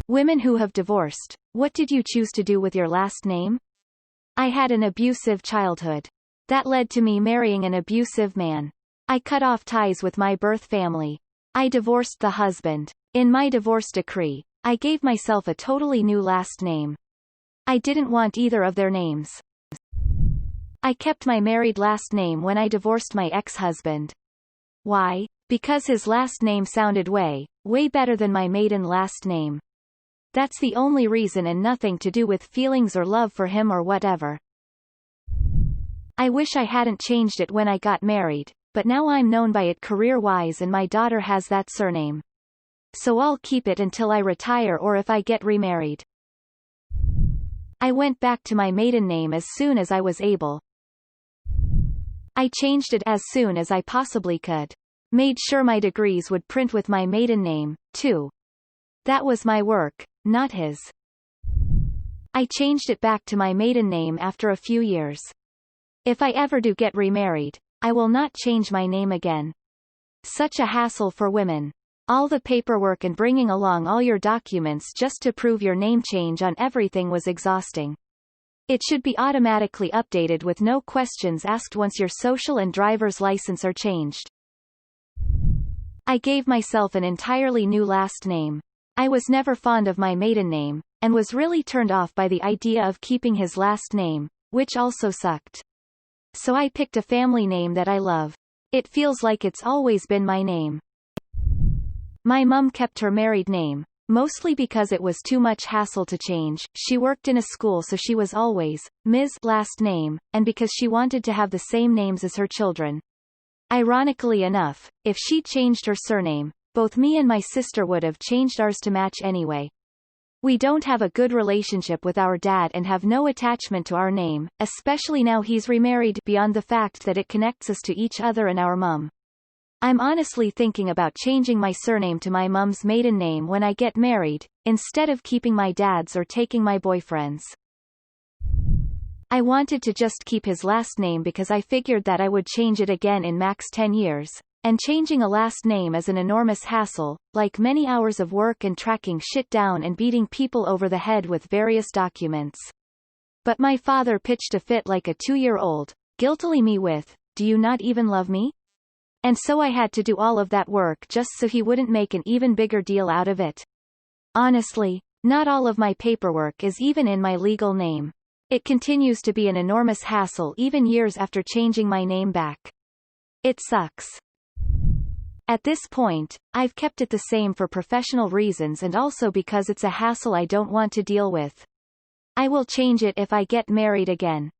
Women who have divorced, what did you choose to do with your last name? I had an abusive childhood. That led to me marrying an abusive man. I cut off ties with my birth family. I divorced the husband. In my divorce decree, I gave myself a totally new last name. I didn't want either of their names. I kept my married last name when I divorced my ex-husband. Why? Because his last name sounded way better than my maiden last name. That's the only reason, and nothing to do with feelings or love for him or whatever. I wish I hadn't changed it when I got married, but now I'm known by it career-wise and my daughter has that surname. So I'll keep it until I retire or if I get remarried. I went back to my maiden name as soon as I was able. I changed it as soon as I possibly could. Made sure my degrees would print with my maiden name, too. That was my work, not his. I changed it back to my maiden name after a few years. If I ever do get remarried, I will not change my name again. Such a hassle for women. All the paperwork and bringing along all your documents just to prove your name change on everything was exhausting. It should be automatically updated with no questions asked once your social and driver's license are changed. I gave myself an entirely new last name. I was never fond of my maiden name, and was really turned off by the idea of keeping his last name, which also sucked. So I picked a family name that I love. It feels like it's always been my name. My mum kept her married name, mostly because it was too much hassle to change. She worked in a school, so she was always Ms. last name, and because she wanted to have the same names as her children. Ironically enough, if she changed her surname, both me and my sister would have changed ours to match anyway. We don't have a good relationship with our dad and have no attachment to our name, especially now he's remarried, beyond the fact that it connects us to each other and our mum. I'm honestly thinking about changing my surname to my mum's maiden name when I get married, instead of keeping my dad's or taking my boyfriend's. I wanted to just keep his last name because I figured that I would change it again in max 10 years, and changing a last name is an enormous hassle, like many hours of work and tracking shit down and beating people over the head with various documents. But my father pitched a fit like a 2-year-old, guiltily me with, "Do you not even love me?" And so I had to do all of that work just so he wouldn't make an even bigger deal out of it. Honestly, not all of my paperwork is even in my legal name. It continues to be an enormous hassle even years after changing my name back. It sucks. At this point, I've kept it the same for professional reasons and also because it's a hassle I don't want to deal with. I will change it if I get married again.